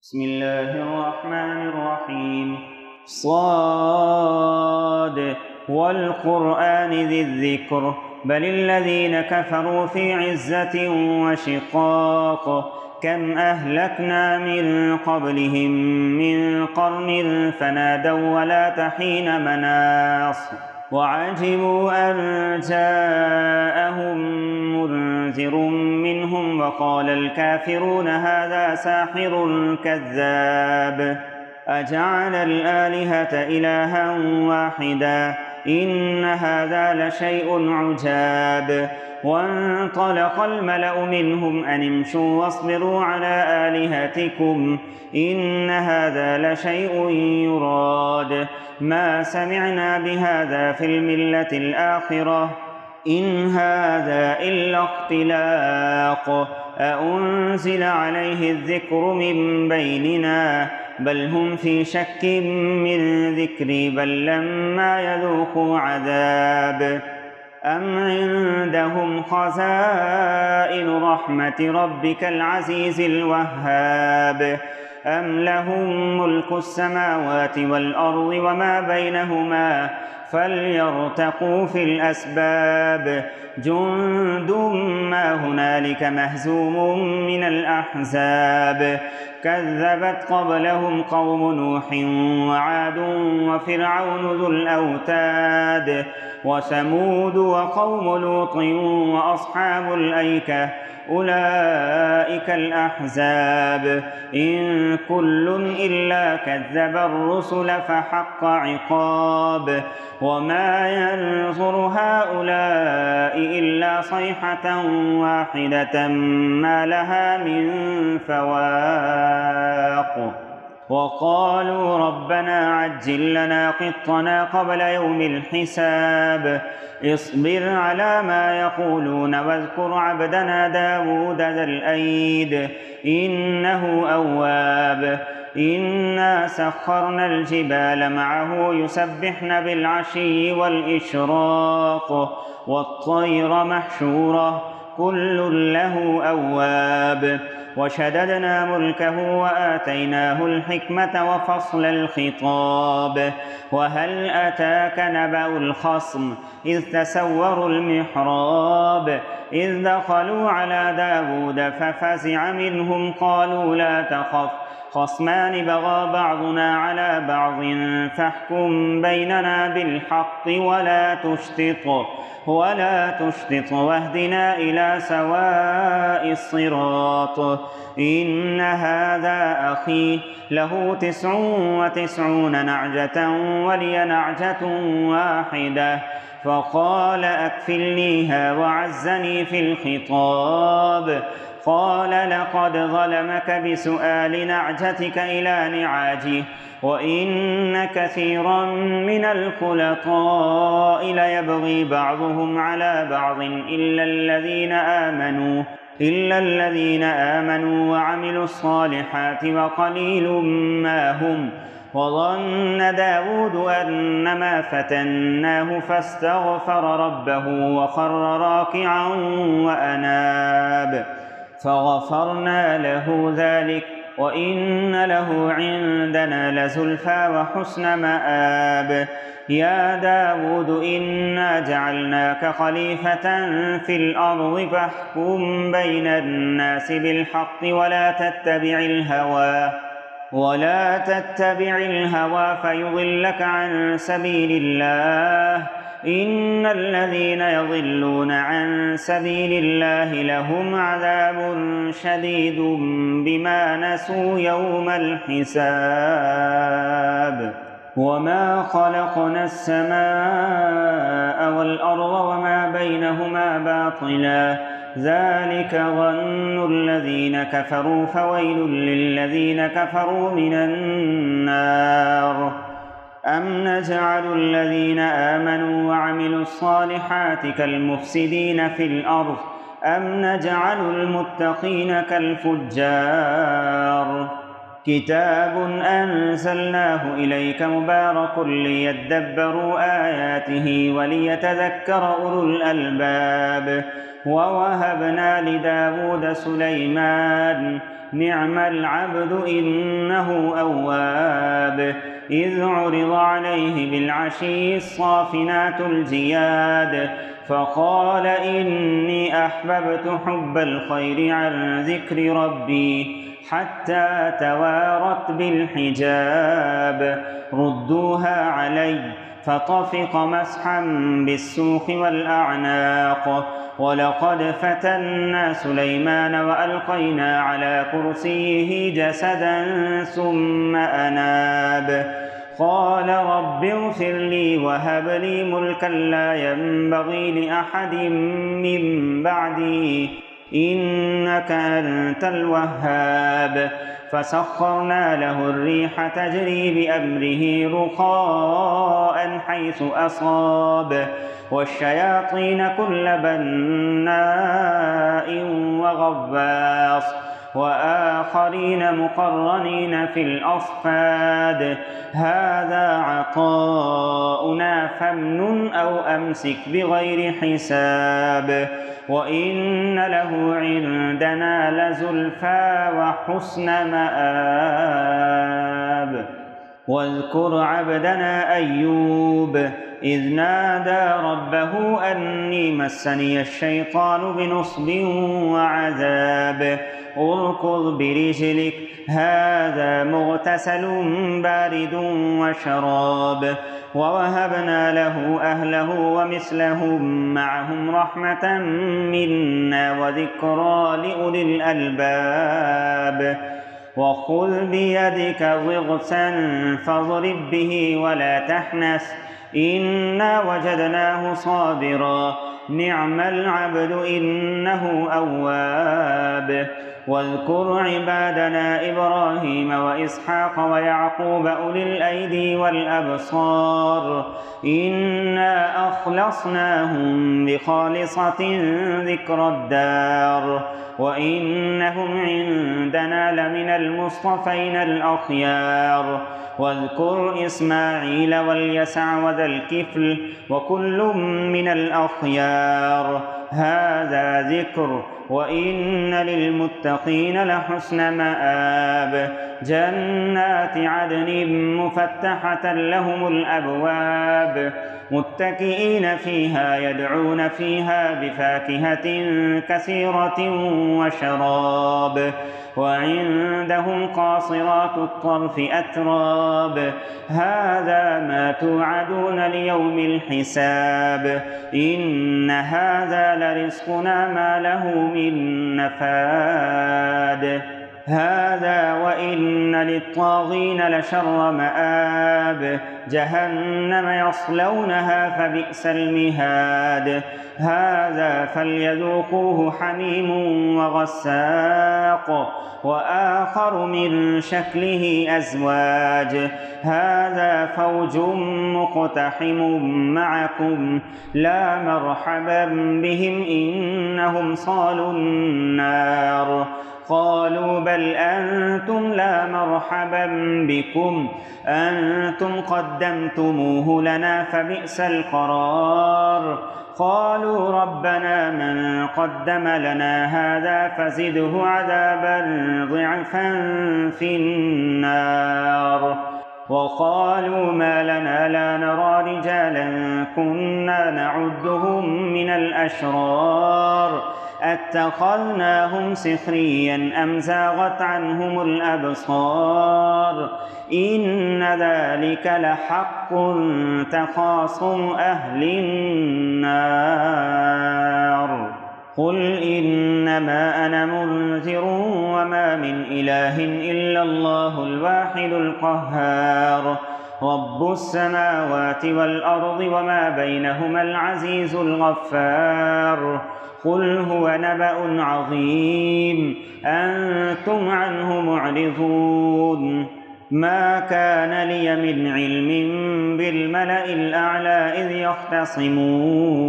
بسم الله الرحمن الرحيم. صاد والقرآن ذي الذكر بل الذين كفروا في عزة وشقاق كم أهلكنا من قبلهم من قرن فنادوا ولا تحين مناص وعجبوا أن جاءهم منذر منهم وقال الكافرون هذا ساحر كذاب أجعل الآلهة إلها واحدا إن هذا لشيء عجاب وانطلق الملأ منهم أن امشوا واصبروا على آلهتكم إن هذا لشيء يراد ما سمعنا بهذا في الملة الآخرة إن هذا إلا اختلاق أأنزل عليه الذكر من بيننا بل هم في شك من ذكري بل لما يذوقوا عذاب أم عندهم خزائن رحمة ربك العزيز الوهاب أم لهم ملك السماوات والأرض وما بينهما فليرتقوا في الأسباب جند ما هنالك مهزوم من الأحزاب كذبت قبلهم قوم نوح وعاد وفرعون ذو الأوتاد وثمود وقوم لوط وأصحاب الأيكة أولئك الأحزاب إن كل إلا كذب الرسل فحق عقاب وما ينظر هؤلاء إلا صيحة واحدة ما لها من فواق وقالوا ربنا عجل لنا قطنا قبل يوم الحساب اصبر على ما يقولون واذكر عبدنا داود ذا الأيد إنه أواب إنا سخرنا الجبال معه يسبحن بالعشي والإشراق والطير محشورة كل له أواب وشددنا ملكه وآتيناه الحكمة وفصل الخطاب وهل أتاك نبأ الخصم إذ تسوروا المحراب إذ دخلوا على داود ففزع منهم قالوا لا تخف خصمان بغى بعضنا على بعض فاحكم بيننا بالحق ولا تشطط واهدنا إلى سواء الصراط إن هذا أخي له 99 نعجة ولي نعجة واحدة فقال أكفلنيها وعزني في الخطاب قال لقد ظلمك بسؤال نعجتك إلى نعاجه وإن كثيرا من الخلطاء ليبغي بعضهم على بعض إلا الذين آمنوا وعملوا الصالحات وقليل ما هم وظن داود أنما فتناه فاستغفر ربه وخر راكعا وأناب فغفرنا له ذلك وإن له عندنا لزلفى وحسن مآب يا داود إنا جعلناك خليفة في الأرض فاحكم بين الناس بالحق ولا تتبع الهوى فيضلك عن سبيل الله إن الذين يضلون عن سبيل الله لهم عذاب شديد بما نسوا يوم الحساب وما خلقنا السماء والأرض وما بينهما باطلا ذلك ظن الذين كفروا فويل للذين كفروا من النار أم نجعل الذين آمنوا وعملوا الصالحات كالمفسدين في الأرض أم نجعل المتقين كالفجار كتاب أنزلناه إليك مبارك ليدبروا آياته وليتذكر أولو الألباب ووهبنا لداود سليمان نعم العبد إنه أواب إذ عرض عليه بالعشي الصافنات الجياد فقال إني أحببت حب الخير عن ذكر ربي حتى توارت بالحجاب ردوها علي فطفق مسحا بالسوق والأعناق ولقد فتنا سليمان وألقينا على كرسيه جسدا ثم أناب قال رب اغفر لي وهب لي ملكا لا ينبغي لأحد من بعدي إنك أنت الوهاب فسخرنا له الريح تجري بأمره رخاء حيث أصاب والشياطين كل بناء وغواص وآخرين مقرنين في الأصفاد هذا عطاؤنا فامنن أو أمسك بغير حساب وإن له عندنا لزلفى وحسن مآب واذكر عبدنا أيوب إذ نادى ربه أني مسني الشيطان بنصب وعذاب اركض برجلك هذا مغتسل بارد وشراب ووهبنا له أهله ومثلهم معهم رحمة منا وذكرى لأولي الألباب وخذ بيدك ضغثا فاضرب به ولا تحنث إنا وجدناه صابرا نعم العبد إنه أواب واذكر عبادنا إبراهيم وإسحاق ويعقوب أولي الأيدي والأبصار إنا أخلصناهم بخالصة ذكر الدار وإنهم عندنا لمن المصطفين الأخيار واذكر إسماعيل واليسع وذا الكفل وكل من الأخيار هذا ذكر وإن للمتقين لحسن مآب جنات عدن مفتحة لهم الأبواب متكئين فيها يدعون فيها بفاكهة كثيرة وشراب وعندهم قاصرات الطرف أتراب هذا ما توعدون ليوم الحساب إن هذا لرزقنا ما له من نفاد هذا وإن للطاغين لشر مآب جهنم يصلونها فبئس المهاد هذا فليذوقوه حميم وغساق وآخر من شكله أزواج هذا فوج مقتحم معكم لا مرحبا بهم إنهم صالوا النار قالوا بل أنتم لا مرحبا بكم أنتم قدمتموه لنا فبئس القرار قالوا ربنا من قدم لنا هذا فزده عذابا ضعفا في النار وقالوا ما لنا لا نرى رجالا كنا نعدهم من الأشرار أتخذناهم سخريا أم زاغت عنهم الأبصار إن ذلك لحق تخاصم أهل النار قل إنما أنا منذر وما من إله إلا الله الواحد القهار رب السماوات والأرض وما بينهما العزيز الغفار قل هو نبأ عظيم أنتم عنه معرضون ما كان لي من علم بالملأ الأعلى إذ يختصمون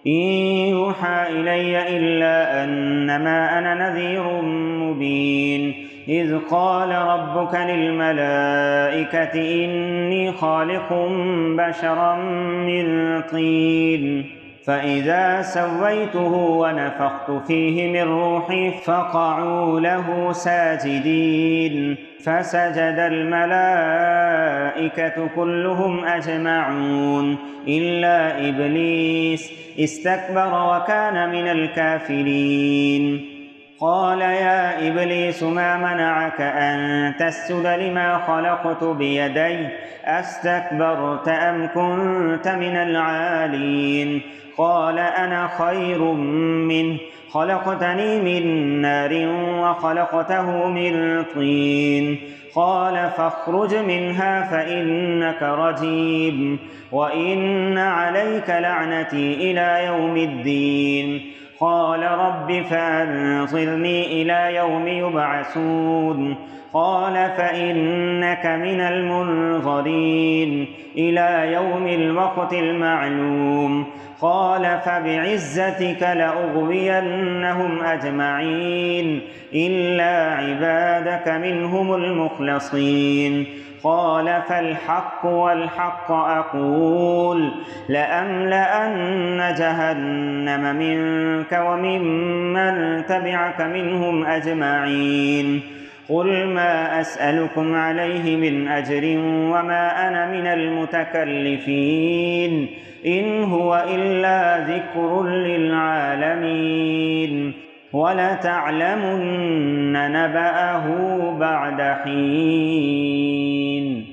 إن يوحى إلي إلا أنما أنا نذير مبين إذ قال ربك للملائكة إني خالق بشرا من طين فإذا سويته ونفخت فيه من روحي فقعوا له ساجدين فسجد الملائكة كلهم أجمعون إلا إبليس استكبر وكان من الكافرين. قال يا إبليس ما منعك أن تسجد لما خلقت بيدي أستكبرت أم كنت من العالين؟ قال أنا خير منه خلقتني من نار وخلقته من طين. قال فاخرج منها فإنك رجيم وإن عليك لعنتي إلى يوم الدين. قال رب فأنظرني إلى يوم يبعثون. قال فإنك من المنظرين إلى يوم الوقت المعلوم. قال فبعزتك لأغوينهم أجمعين إلا عبادك منهم المخلصين. قال فالحق والحق أقول لأملأن جهنم منك وممن تبعك منهم أجمعين. قل ما أسألكم عليه من أجر وما أنا من المتكلفين إن هو إلا ذكر للعالمين ولتعلمن نبأه بعد حين.